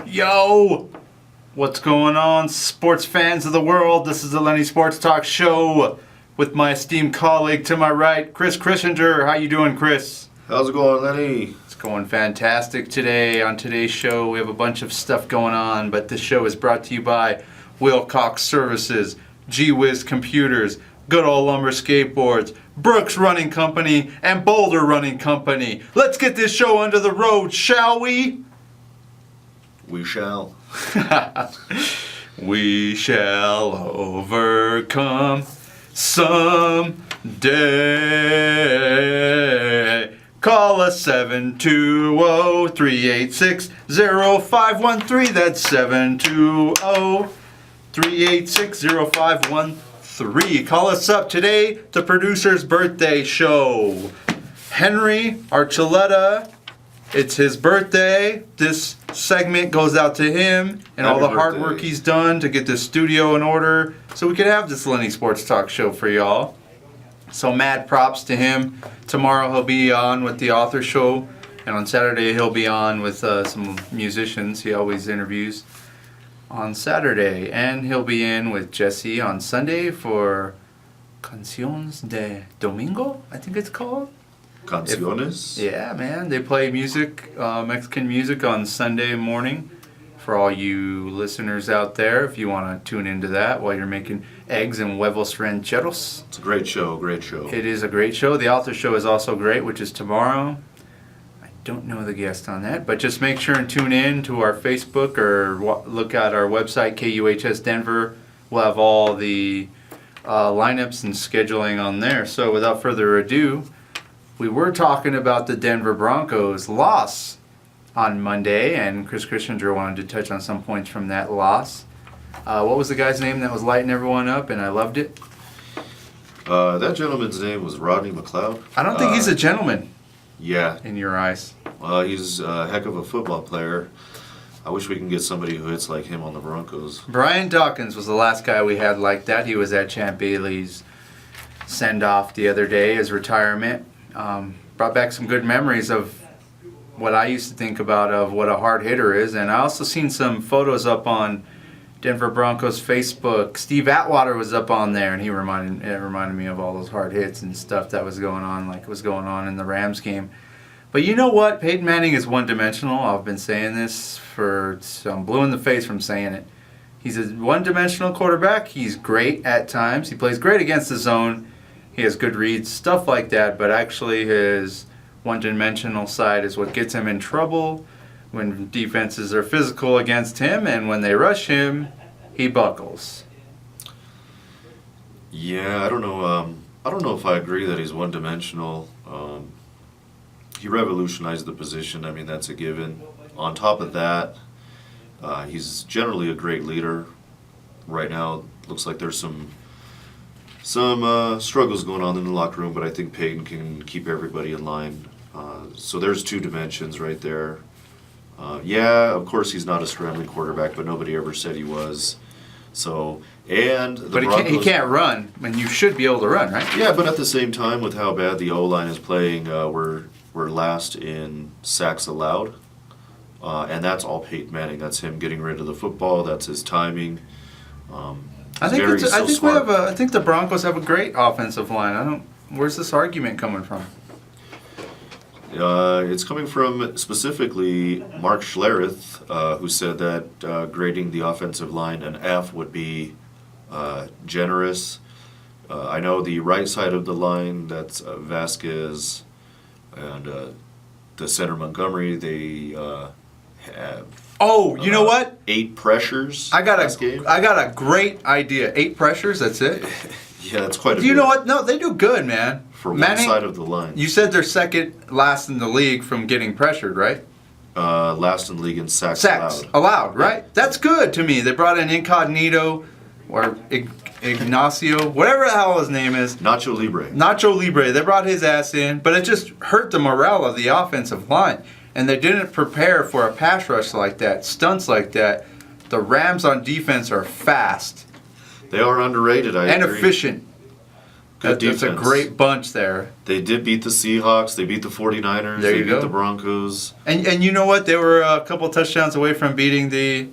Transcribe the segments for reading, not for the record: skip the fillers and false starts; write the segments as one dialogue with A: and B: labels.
A: Yo! What's going on, sports fans of the world? This is the Lenny Sports Talk Show with my esteemed colleague to my right, Chris Christinger. How you doing, Chris?
B: How's it going, Lenny?
A: It's going fantastic today. On today's show, we have a bunch of stuff going on, but this show is brought to you by Wilcox Services, G-Wiz Computers, Good Old Lumber Skateboards, Brooks Running Company, and Boulder Running Company. Let's get this show under the road, shall we?
B: We shall.
A: We shall overcome someday. Call us 720-386-0513. That's 720-386-0513. Call us up today, the producer's birthday show. Henry Archuleta, it's his birthday. This segment goes out to him and all the hard work he's done to get this studio in order so we could have this Lenny Sports Talk Show for y'all. So mad props to him. Tomorrow he'll be on with the Author Show, and on Saturday he'll be on with some musicians. He always interviews on Saturday, and he'll be in with Jesse on Sunday for Canciones de Domingo, I think it's called.
B: Canciones?
A: Yeah, man. They play music, Mexican music on Sunday morning for all you listeners out there if you want to tune into that while you're making eggs and huevos rancheros.
B: It's a great show, great show.
A: It is a great show. The Author Show is also great, which is tomorrow. I don't know the guest on that, but just make sure and tune in to our Facebook or look at our website, KUHS Denver. We'll have all the lineups and scheduling on there. So without further ado, we were talking about the Denver Broncos' loss on Monday, and Chris Christinger wanted to touch on some points from that loss. What was the guy's name that was lighting everyone up, and I loved it?
B: That gentleman's name was Rodney McLeod.
A: I don't think he's a gentleman.
B: Yeah.
A: In your eyes.
B: He's a heck of a football player. I wish we can get somebody who hits like him on the Broncos.
A: Brian Dawkins was the last guy we had like that. He was at Champ Bailey's send-off the other day, his retirement. Brought back some good memories of what I used to think about of what a hard hitter is, and I also seen some photos up on Denver Broncos Facebook. Steve Atwater was up on there, and it reminded me of all those hard hits and stuff that was going on, like was going on in the Rams game. But you know what? Peyton Manning is one-dimensional. I've been saying this I'm blue in the face from saying it. He's a one-dimensional quarterback. He's great at times. He plays great against the zone. He has good reads, stuff like that, but actually his one-dimensional side is what gets him in trouble when defenses are physical against him, and when they rush him, he buckles.
B: Yeah, I don't know. I don't know if I agree that he's one-dimensional. He revolutionized the position. I mean, that's a given. On top of that, he's generally a great leader. Right now, looks like there's some struggles going on in the locker room, but I think Peyton can keep everybody in line. So there's two dimensions right there. Yeah, of course he's not a scrambling quarterback, but nobody ever said he was. So, and the Broncos,
A: he can't run, and you should be able to run, right?
B: Yeah, but at the same time, with how bad the O-line is playing, we're last in sacks allowed, and that's all Peyton Manning. That's him getting rid of the football. That's his timing.
A: I think the Broncos have a great offensive line. Where's this argument coming from?
B: It's coming from specifically Mark Schlereth, who said that grading the offensive line an F would be generous. I know the right side of the line, that's Vasquez and the center Montgomery, they have.
A: Oh, you know what?
B: 8 pressures.
A: I got a great idea. 8 pressures. That's it.
B: Yeah, that's quite a bit.
A: You know what? No, they do good, man.
B: For one side of the line.
A: You said they're second last in the league from getting pressured, right?
B: Last in the league in sacks
A: allowed, right? Yeah. That's good to me. They brought in Incognito or Ignacio, whatever the hell his name is.
B: Nacho Libre.
A: They brought his ass in, but it just hurt the morale of the offensive line. And they didn't prepare for a pass rush like that, stunts like that. The Rams on defense are fast.
B: They are underrated, I agree.
A: And efficient.
B: Good
A: That's a
B: defense.
A: great bunch there.
B: They did beat the Seahawks. They beat the 49ers.
A: There
B: they
A: you
B: beat
A: go.
B: the Broncos.
A: And you know what? They were a couple touchdowns away from beating the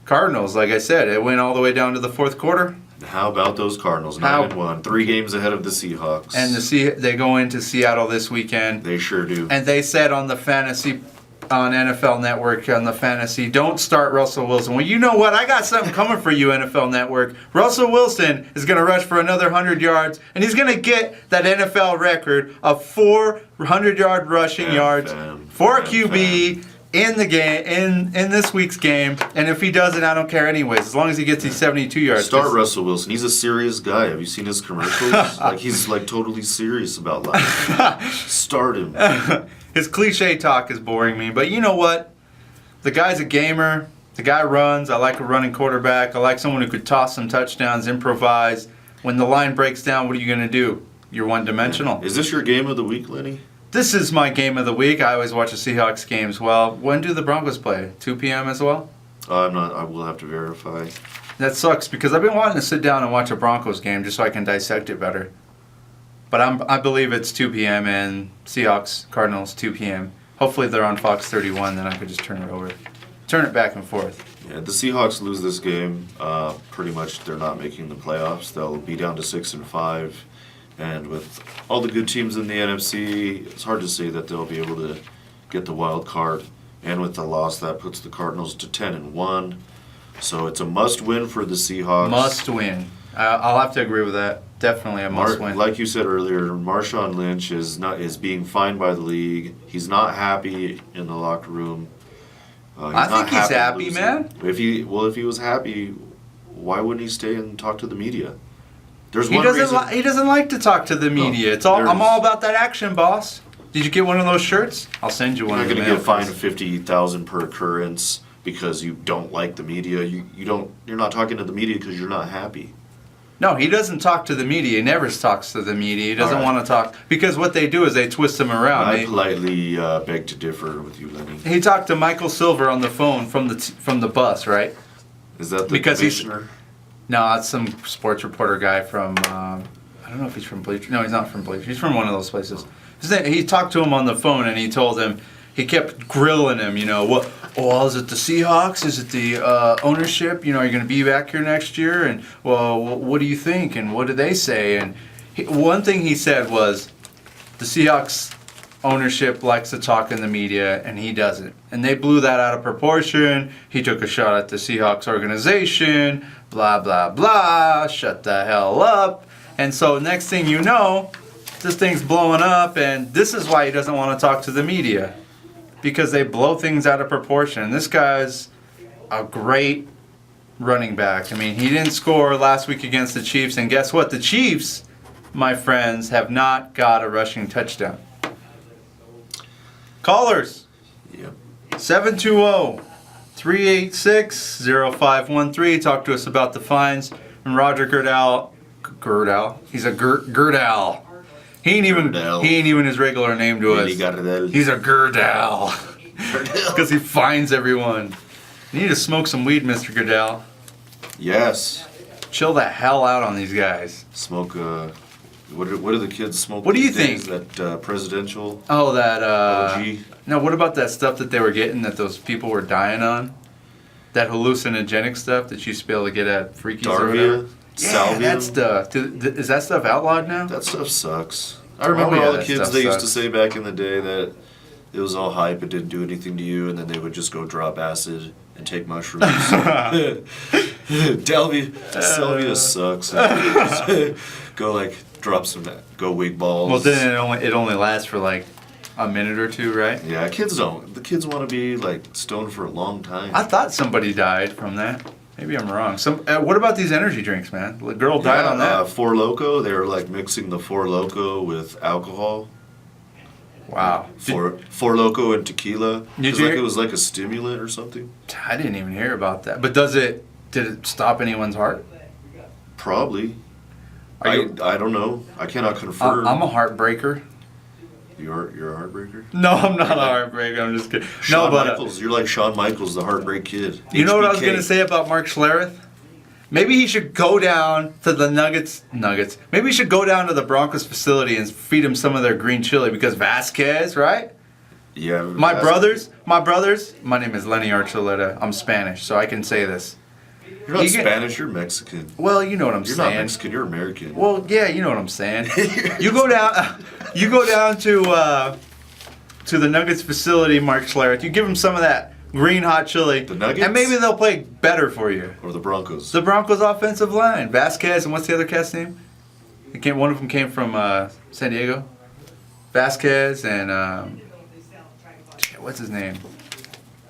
A: Cardinals. Like I said, it went all the way down to the fourth quarter.
B: How about those Cardinals? 9-1. 3 games ahead of the Seahawks.
A: And they go into Seattle this weekend.
B: They sure do.
A: And they said on NFL Network, on the fantasy, don't start Russell Wilson. Well, you know what? I got something coming for you, NFL Network. Russell Wilson is going to rush for another 100 yards, and he's going to get that NFL record of 400-yard rushing yards for a QB in the game, in this week's game. And if he doesn't, I don't care anyways, as long as he gets these 72 yards.
B: Start Russell Wilson. He's a serious guy. Have you seen his commercials? He's totally serious about life. Start him.
A: His cliche talk is boring me, but you know what? The guy's a gamer. The guy runs. I like a running quarterback. I like someone who could toss some touchdowns, improvise. When the line breaks down, what are you going to do? You're one-dimensional.
B: Is this your game of the week, Lenny?
A: This is my game of the week. I always watch the Seahawks games. Well, when do the Broncos play? 2 p.m. as well?
B: I'm not. I will have to verify.
A: That sucks because I've been wanting to sit down and watch a Broncos game just so I can dissect it better. But I believe it's 2 p.m. and Seahawks, Cardinals, 2 p.m. Hopefully they're on Fox 31, then I could just turn it back and forth.
B: Yeah, the Seahawks lose this game. Pretty much, they're not making the playoffs. They'll be down to 6-5, and with all the good teams in the NFC, it's hard to say that they'll be able to get the wild card. And with the loss, that puts the Cardinals to 10-1. So it's a must-win for the Seahawks.
A: Must win. I'll have to agree with that. Definitely a must win.
B: Like you said earlier, Marshawn Lynch is being fined by the league. He's not happy in the locker room.
A: I think he's happy,
B: losing.
A: man.
B: If he was happy, why wouldn't he stay and talk to the media? There's
A: He
B: one
A: doesn't.
B: reason.
A: He doesn't like to talk to the media. I'm all about that action, boss. Did you get one of those shirts? I'll send you one.
B: You're not
A: going
B: going
A: to
B: to get fined $50,000 per occurrence because you don't like the media. You're not talking to the media because you're not happy.
A: No, he doesn't talk to the media. He never talks to the media. He doesn't want to talk because what they do is they twist him around.
B: I politely beg to differ with you, Lenny.
A: He talked to Michael Silver on the phone from the bus, right?
B: Is that the
A: Because
B: commissioner?
A: No, it's some sports reporter guy from. I don't know if he's from Bleacher. No, he's not from Bleacher. He's from one of those places. He talked to him on the phone and he told him. He kept grilling him, what? Oh, is it the Seahawks? Is it the ownership? Are you going to be back here next year? And, well, what do you think? And what do they say? And one thing he said was, the Seahawks ownership likes to talk in the media, and he doesn't. And they blew that out of proportion. He took a shot at the Seahawks organization, blah, blah, blah, shut the hell up. And so next thing you know, this thing's blowing up, and this is why he doesn't want to talk to the media. Because they blow things out of proportion. This guy's a great running back. I mean, he didn't score last week against the Chiefs. And guess what? The Chiefs, my friends, have not got a rushing touchdown. Callers.
B: Yep.
A: 720-386-0513. Talk to us about the fines. And Roger Gerdau. He's a Gerdau. He ain't even his regular name to us. He's a Gerdau. Because he fines everyone. You need to smoke some weed, Mr. Gerdau.
B: Yes.
A: Chill the hell out on these guys.
B: Smoke. What do the kids smoke?
A: What do you
B: these
A: think?
B: days? That presidential.
A: Oh, that.
B: OG.
A: No, what about that stuff that they were getting that those people were dying on? That hallucinogenic stuff that you used to be able to get at Freaky's or whatever.
B: Darvia.
A: Yeah,
B: Salvia.
A: that stuff. Is that stuff outlawed now?
B: That stuff sucks. I remember all the kids they used to say back in the day that it was all hype, it didn't do anything to you, and then they would just go drop acid and take mushrooms. Salvia sucks. Go drop some wig balls.
A: Well, then it only lasts for like a minute or two, right?
B: Yeah, kids don't. The kids want to be stoned for a long time.
A: I thought somebody died from that. Maybe I'm wrong. What about these energy drinks, man? The girl died on that.
B: Four Loko. They were mixing the Four Loko with alcohol.
A: Wow.
B: Four Loko and tequila.
A: It
B: was like a stimulant or something.
A: I didn't even hear about that. But did it stop anyone's heart?
B: Probably. I don't know. I cannot confirm.
A: I'm a heartbreaker.
B: You're a heartbreaker?
A: No, I'm not a heartbreaker. I'm just kidding.
B: Shawn Michaels. You're like Shawn Michaels, the heartbreak kid.
A: You know what I was going to say about Mark Schlereth? Maybe he should go down to the Nuggets. Maybe he should go down to the Broncos facility and feed him some of their green chili because Vasquez, right?
B: Yeah.
A: My brothers. My name is Lenny Archuleta. I'm Spanish, so I can say this.
B: You're not
A: You get-
B: Spanish. You're Mexican.
A: Well, you know what I'm
B: You're
A: saying.
B: not Mexican. You're American.
A: Well, yeah, you know what I'm saying. You go down. You go down to the Nuggets facility, Mark Schlereth. You give them some of that green hot chili.
B: The Nuggets?
A: And maybe they'll play better for you.
B: Or the Broncos.
A: The Broncos offensive line. Vasquez, and what's the other cat's name? One of them came from San Diego. Vasquez and what's his name?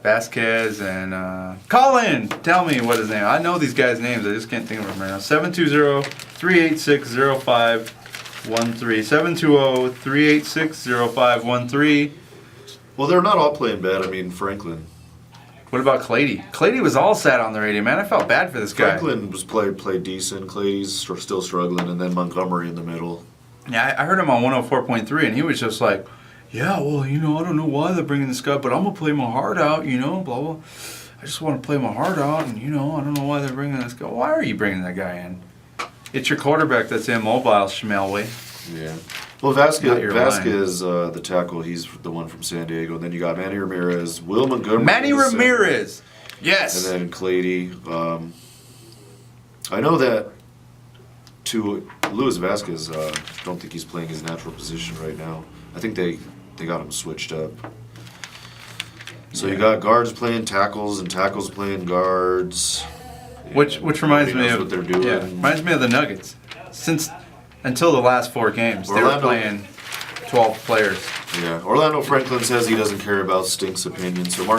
A: Vasquez and Colin. Tell me what his name. I know these guys' names. I just can't think of them right now. 720-386-0513. 720-386-0513.
B: Well, they're not all playing bad. I mean, Franklin.
A: What about Clady? Clady was all sat on the radio, man. I felt bad for this guy.
B: Franklin was played decent. Clady's still struggling, and then Montgomery in the middle.
A: Yeah, I heard him on 104.3, and he was just like, yeah, well, I don't know why they're bringing this guy, but I'm going to play my heart out, blah, blah. I just want to play my heart out, and, I don't know why they're bringing this guy. Why are you bringing that guy in? It's your quarterback that's immobile, Schmelway.
B: Yeah. Well,
A: Not your
B: Vasquez, the tackle, he's the one from San Diego. And then you got Manny Ramirez, Will Montgomery.
A: Manny
B: the center,
A: Ramirez. Yes.
B: And then Clady. I know that to Luis Vasquez, don't think he's playing his natural position right now. I think they got him switched up. So you got guards playing tackles and tackles playing guards.
A: Which reminds
B: Nobody
A: me
B: knows
A: of
B: what they're doing.
A: Yeah, reminds me of the Nuggets. Until the last 4 games, they were
B: Orlando-
A: playing 12 players.
B: Yeah. Orlando Franklin says he doesn't care about Stink's opinion. So Mark